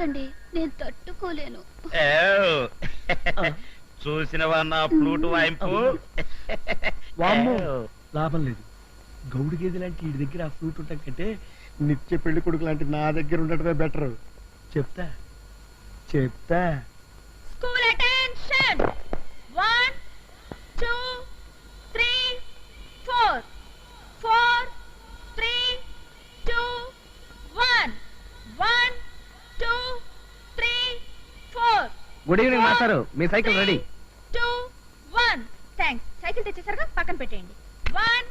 వాయించకండి, నేను తట్టుకోలేను. చూసినవా నా ఫ్లూట్ వాయింపు? వామ్మో, లాభం లేదు. గౌడు గేదె లాంటి వీడి దగ్గర ఆ ఫ్లూట్ ఉండటం కంటే నిత్య పెళ్లి కొడుకు లాంటి నా దగ్గర ఉండటమే బెటర్. చెప్తా చెప్తా. School attention. 1 2 3 4 4 3 2 1 1 2 3 4. గుడ్ ఈవినింగ్ మాస్టారు, మీ సైకిల్ రెడీ. 2 1. థ్యాంక్స్. సైకిల్ తెచ్చేసరిగా పక్కన పెట్టేయండి. 1